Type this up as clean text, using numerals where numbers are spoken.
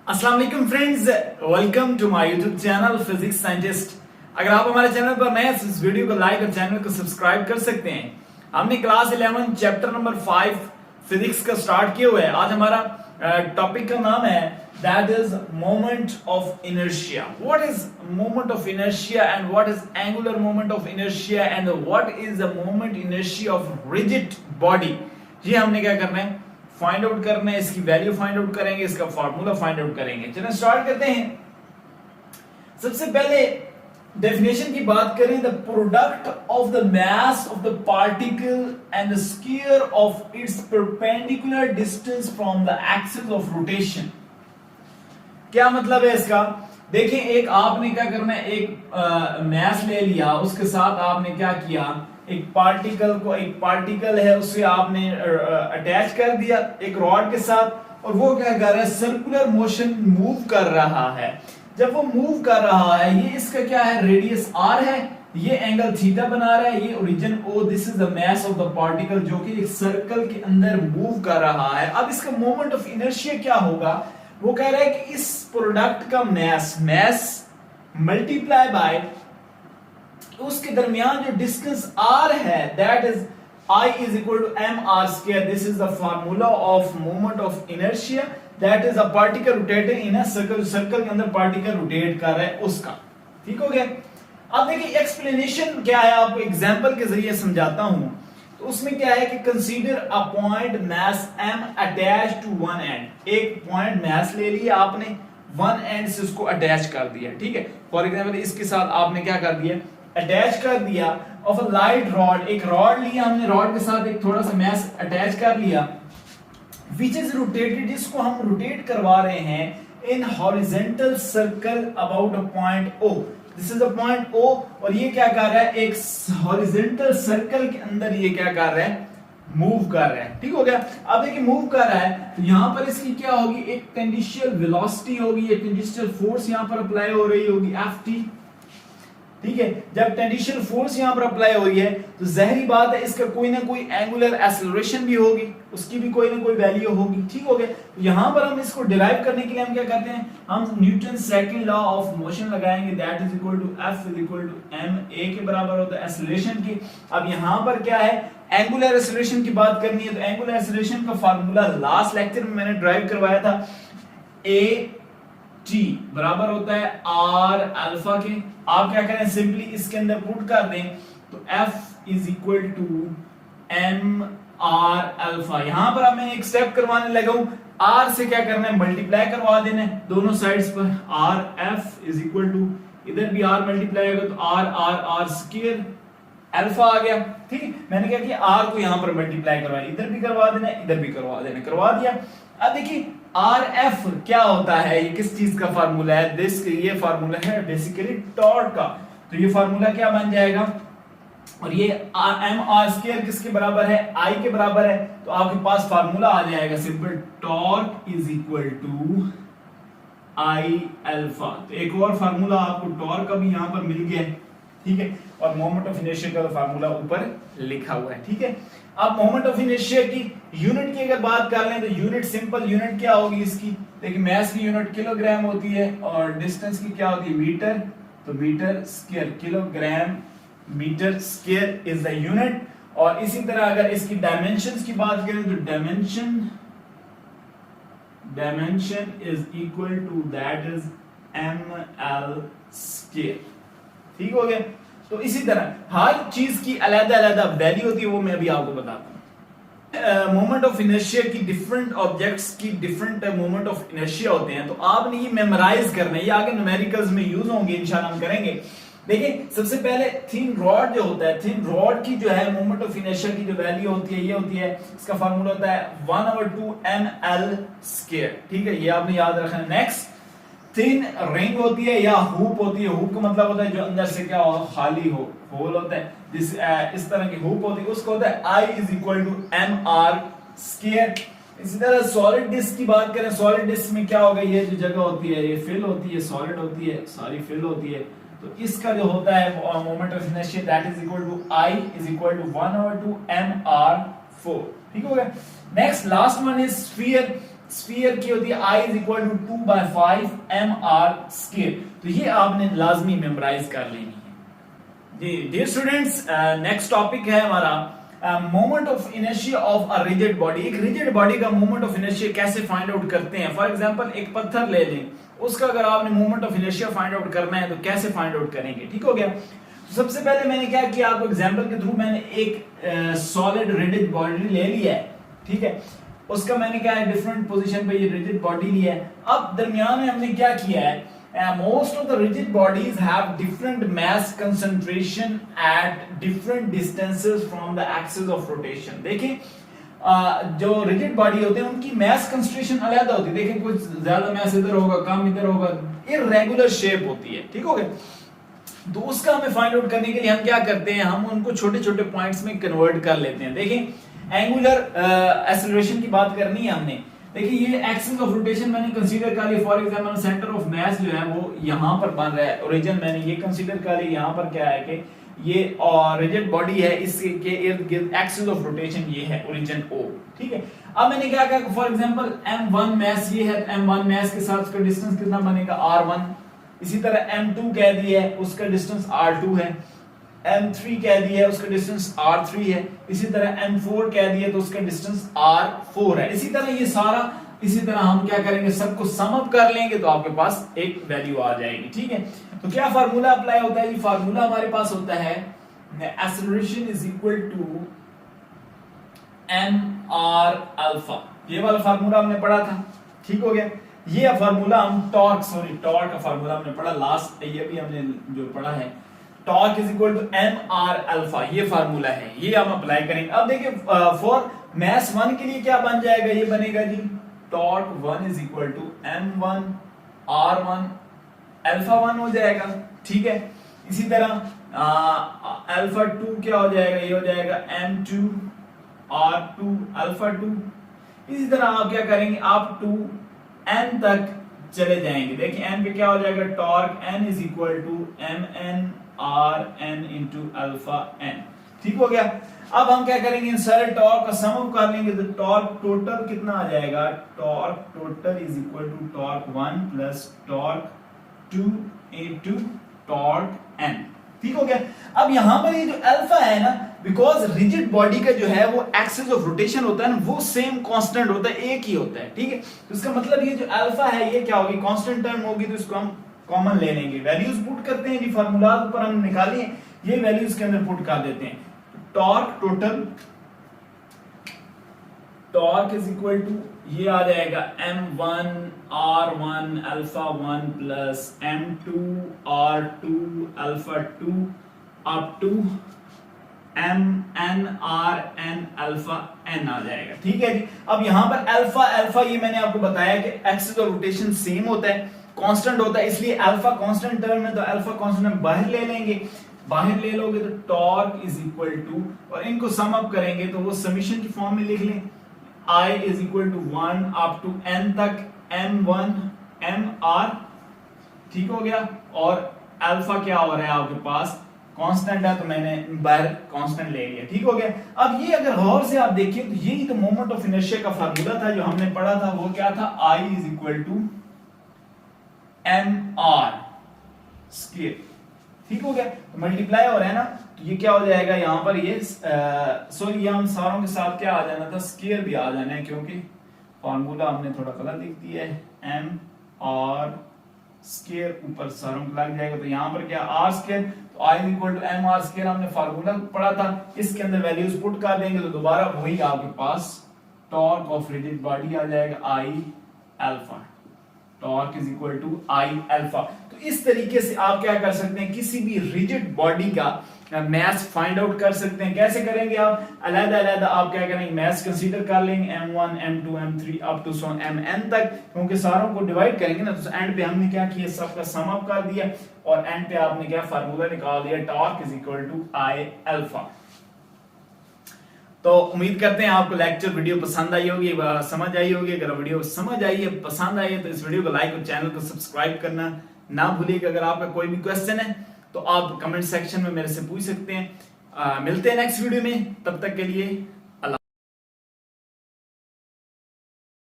अस्सलाम वालेकुम friends, welcome to my YouTube channel physics scientist. अगर आप हमारे चैनल पर नए हैं तो इस वीडियो को लाइक और चैनल को सब्सक्राइब कर सकते हैं। हमने क्लास 11 चैप्टर नंबर 5 फिजिक्स का स्टार्ट किया हुआ है। आज हमारा टॉपिक का नाम है that is moment of inertia. What is moment of inertia and what is angular moment of inertia and what is the moment inertia of rigid body. ये हमने क्या करना है, फाइंड आउट करना है। इसकी वैल्यू फाइंड आउट करेंगे, इसका फार्मूला फाइंड आउट करेंगे। चलिए स्टार्ट करते हैं। सबसे पहले डेफिनेशन की बात करें, the product of the mass of the particle and the square of its perpendicular distance from the axis of rotation. क्या मतलब है इसका? देखिए, एक आपने क्या करना है, एक मास ले लिया, उसके साथ आपने क्या किया, एक पार्टिकल है उसे आपने अटैच कर दिया एक रॉड के साथ, और वो क्या कर रहा है, सर्कुलर मोशन मूव कर रहा है। जब वो मूव कर रहा है, ये इसका क्या है, रेडियस r है, ये एंगल थीटा बना रहा है, ये origin o, this is the mass of the particle जो कि एक सर्कल के अंदर मूव कर रहा है। अब इसका मोमेंट ऑफ इनर्शिया क्या होगा? वो कह रहा है कि इस प्रोडक्ट का मास मल्टीप्लाई बाय उसके दरमियान जो डिस्टेंस r है, that is I is equal to mr square. This is the formula of moment of inertia. That is a particle rotating in a circle. Circle के अंदर पार्टिकल रोटेट कर रहा है उसका। ठीक हो गया। अब देखिए एक्सप्लेनेशन क्या है, आपको एग्जांपल के जरिए समझाता हूं। तो उसमें क्या है कि consider a point mass m attach to one end. एक पॉइंट मास ले लिया आपने, वन एंड से उसको अटैच कर दिया। ठीक है, फॉर एग्जांपल इसके साथ आपने क्या कर दिया, अटैच कर दिया ऑफ अ लाइट रॉड। एक रॉड लिया हमने, रॉड के साथ एक थोड़ा सा मास अटैच कर लिया, व्हिच इज रोटेटेड, जिसको हम रोटेट करवा रहे हैं in horizontal circle about a point O। This is a point O, और ये क्या कर रहा है, एक हॉरिजॉन्टल सर्कल के अंदर ये क्या कर रहा है, मूव कर रहा है। ठीक हो गया। अब देखिए मूव कर रहा है तो यहां पर इसकी क्या होगी, एक टेंजेंशियल वेलोसिटी होगी, एक टेंजेंशियल फोर्स यहां पर अप्लाई हो रही होगी Ft। ठीक है, जब टेंजेंशियल फोर्स यहां पर अप्लाई हो रही है तो जाहिर बात है इसका कोई ना कोई एंगुलर एक्सेलरेशन भी होगी, उसकी भी कोई ना कोई वैल्यू होगी। ठीक हो गया। तो यहां पर हम इसको डिराइव करने के लिए हम क्या करते हैं, हम Newton second law of motion लगाएंगे, that is equal to F is equal to m, a के बराबर होता है एक्सेलरेशन की। अब यहां पर क्या है, एंगुलर एक्सेलरेशन की बात करनी है, तो एंगुलर एक्सेलरेशन का फार्मूला लास्ट लेक्चर में मैंने ड्राइव करवाया था, T बराबर होता है R अल्फा के। आप क्या करें, सिंपली इसके अंदर पुट कर दें, तो F is equal to m R alpha. यहां पर मैं एक स्टेप करवाने लगा हूं, R से क्या करना है, मल्टीप्लाई करवा देना है दोनों साइड्स पर। R F is equal to, इधर भी R मल्टीप्लाई होगा तो R स्क्वायर अल्फा आ गया। ठीक है, मैंने क्या किया, R को यहां पर मल्टीप्लाई करवाया, इधर भी करवा देना, इधर भी करवा देना, करवा दिया। अब देखिए RF क्या होता है, ये किस चीज का फार्मूला है, ये फार्मूला है बेसिकली टॉर्क का। तो ये फार्मूला क्या बन जाएगा, और ये mr स्क्वायर किसके बराबर है, I के बराबर है। तो आपके पास फार्मूला आ जाएगा simple, torque is equal to I alpha. तो एक और फार्मूला आपको टॉर्क का भी यहां पर मिल गया है। ठीक है, और मोमेंट ऑफ इनर्शिया का फार्मूला ऊपर लिखा हुआ है। ठीक है, अब मोमेंट ऑफ इनर्शिया की यूनिट की अगर बात कर लें तो यूनिट, सिंपल यूनिट क्या होगी इसकी, देखिए मास की यूनिट किलोग्राम होती है और डिस्टेंस की क्या होती है, मीटर। तो metre square, kilogram metre square is the unit. और इसी तरह अगर इसकी डायमेंशंस की बात करें तो dimension is equal to that is ml square. ठीक हो गया। तो इसी तरह हर चीज की अलग-अलग वैल्यू होती है, वो मैं अभी आपको बताता हूं। मोमेंट ऑफ इनर्शिया की डिफरेंट ऑब्जेक्ट्स की डिफरेंट मोमेंट ऑफ इनर्शिया होते हैं, तो आपने ये मेमोराइज करना है, ये आगे न्यूमेरिकल्स में यूज होंगे, इंशाल्लाह हम करेंगे। देखिए सबसे पहले थिन रॉड जो होता है, थिन रॉड की जो है मोमेंट ऑफ इनर्शिया की जो वैल्यू होती है, ये होती है, इसका फार्मूला होता है 1/2 ml स्क्वायर। ठीक है, ये आपने याद रखना है। नेक्स्ट, थिन रिंग होती है या हुप होती है, हुप का मतलब होता है जो अंदर से क्या हो, खाली हो, होल होता है, इस तरह की हुप होती है, उसको होता है I is equal to mr square. इसी तरह सॉलिड डिस्क की बात करें, सॉलिड डिस्क में क्या होगा, ये जो जगह होती है ये फिल होती है, सॉलिड होती है, सॉरी फिल होती है। तो इसका जो होता है moment of inertia that is equal to I is equal to 1/2 mr4। ठीक हो गया। Next last one is sphere. Sphere की होती है I is equal to 2/5 mr square. तो ये आपने लाजमी मेमोराइज कर लेनी है जी। डियर स्टूडेंट्स, नेक्स्ट टॉपिक है हमारा moment of inertia of a rigid body. एक रिजिड बॉडी का मोमेंट ऑफ इनर्शिया कैसे फाइंड आउट करते हैं। फॉर एग्जांपल एक पत्थर ले लें, उसका अगर आपने moment of inertia find out करना है तो कैसे फाइंड आउट करेंगे, ठीक हो गया। तो सबसे पहले मैंने क्या किया, आपको एग्जांपल के थ्रू मैंने एक सॉलिड रिजिड बॉडी ले लिया है, ठीक है। उसका मैंने क्या है डिफरेंट पोजीशन पे ये रिजिड बॉडी लिया है। अब दरमियान में हमने क्या किया है, most of the rigid bodies have different mass concentration at different distances from the axis of rotation। देखिए जो रिजिड बॉडी होते हैं उनकी mass concentration अलग होती है। देखिए कुछ ज्यादा mass इधर होगा, कम इधर होगा, irregular shape होती है, ठीक हो गया। तो उसका हमें फाइंड आउट करने के लिए हम क्या करते हैं, हम उनको छोटे छोटे पॉइंट्स में कन्वर्ट कर लेते हैं। देखिए एंगुलर एक्सेलरेशन की बात करनी है हमने। देखिए ये एक्सिस ऑफ रोटेशन मैंने कंसीडर कर लिया। For example centre of mass जो है वो यहां पर बन रहा है, ओरिजिन मैंने ये कंसीडर कर लिया। यहां पर क्या है कि ये रिजिड बॉडी है, इसके इर्द गिर्द एक्सिस ऑफ रोटेशन ये है ओरिजिन O, ठीक है। अब मैंने क्या कहा, फॉर एग्जांपल m1 मास ये है, m1 मास के साथ उसका डिस्टेंस कितना बनेगा r1। इसी तरह m2 कह दिया है, उसका डिस्टेंस r2 है। m3 कह दिया है, उसका डिस्टेंस r3 है। इसी तरह m4 कह दिया तो उसका डिस्टेंस r4 है। इसी तरह ये सारा, इसी तरह हम क्या करेंगे, सबको सम अप कर लेंगे तो आपके पास एक वैल्यू आ जाएगी, ठीक है। तो क्या फार्मूला अप्लाई होता है, ये फार्मूला हमारे पास होता है acceleration is equal to mr alpha. ये वाला फार्मूला हमने पढ़ा था, ठीक हो गया। ये फार्मूला हम टॉर्क का फार्मूला हमने पढ़ा लास्ट, ये भी हमने जो पढ़ा है, torque is equal to mr alpha, ये फार्मूला है, ये हम अप्लाई करेंगे। अब देखिए फॉर मास 1 के लिए क्या बन जाएगा, ये बनेगा जी torque 1 is equal to m1 r1 alpha 1 हो जाएगा, ठीक है। इसी तरह अल्फा 2 क्या हो जाएगा, ये हो जाएगा m2 r2 अल्फा 2। इसी तरह आप क्या करेंगे, आप टू n तक चले जाएंगे। देखिए n पे क्या हो जाएगा, torque n is equal to mn rn into alpha n, ठीक हो गया। अब हम क्या करेंगे, इन सारे टॉर्क का सम अप कर लेंगे तो टॉर्क टोटल कितना आ जाएगा, torque total is equal to torque 1 plus torque 2 into torque n, ठीक हो गया। अब यहां पर ये जो अल्फा है ना, बिकॉज रिजिड बॉडी का जो है वो एक्सिस ऑफ रोटेशन होता है ना, वो सेम कांस्टेंट होता है, एक ही होता है, ठीक है। तो इसका मतलब ये जो अल्फा है ये क्या होगी, कांस्टेंट टर्म होगी, तो इसको हम कॉमन ले लेंगे। वैल्यूज पुट करते हैं जी, फार्मूला ऊपर हम निकाली है, ये वैल्यूज के अंदर पुट कर देते हैं। Torque total, torque is equal to ये आ जाएगा m1 r1 alpha 1 plus m2 r2 alpha 2 up to mn rn alpha n आ जाएगा, ठीक है जी। अब यहां पर अल्फा ये मैंने आपको बताया कि एक्सिस ऑफ रोटेशन सेम होता है, कांस्टेंट होता है, इसलिए अल्फा कांस्टेंट टर्म है तो अल्फा कांस्टेंट हम बाहर ले लेंगे। बाहर ले लोगे तो टॉर्क इज इक्वल टू, और इनको सम अप करेंगे तो वो समीशन की फॉर्म में लिख लें, I is equal to 1 up to n तक m1 mr, ठीक हो गया। और अल्फा क्या हो रहा है आपके पास, कांस्टेंट है तो मैंने बाहर कांस्टेंट ले लिया, ठीक हो गया। अब ये अगर गौर से आप देखिए तो यही तो मोमेंट ऑफ इनर्शिया का फार्मूला था जो हमने पढ़ा था, वो क्या था, I is equal to mr square, ठीक हो गया। तो मल्टीप्लाई हो रहा है ना, तो ये क्या हो जाएगा यहाँ पर, ये सॉरी ये हम सारों के साथ क्या आ जाना था, स्क्वायर भी आ जाना है, क्योंकि फार्मूला हमने थोड़ा गलत लिख दिया है, m r स्क्वायर ऊपर सारों को लग जाएगा, तो यहाँ पर क्या r स्क्वायर, तो I is equal to mr square हमने फार्मूला पढ़ा था, इसके अंदर वैल्यूज पुट कर देंगे तो दोबारा वही आपके पास टॉर्क ऑफ रिजिड बॉडी आ जाएगा I alpha, torque is equal to I alpha. तो इस तरीके से आप क्या कर सकते हैं, किसी भी रिजिड बॉडी का मास फाइंड आउट कर सकते हैं। कैसे करेंगे आप, अलग-अलग आप क्या करेंगे, मास कंसीडर कर लेंगे m1 m2 m3 up to so mn तक, क्योंकि सारों को डिवाइड करेंगे ना, तो एंड पे हमने क्या किया, सबका सम अप कर दिया और एंड पे आपने क्या फार्मूला निकाल दिया, torque is equal to I alpha. तो उम्मीद करते हैं आपको लेक्चर वीडियो पसंद आई होगी, समझ आई होगी। अगर वीडियो समझ आई है, पसंद आई है, तो इस वीडियो को लाइक और चैनल को सब्सक्राइब करना ना भूलिएगा। अगर आपका कोई भी क्वेश्चन है तो आप कमेंट सेक्शन में मेरे से पूछ सकते हैं। मिलते हैं नेक्स्ट वीडियो में, तब तक के लिए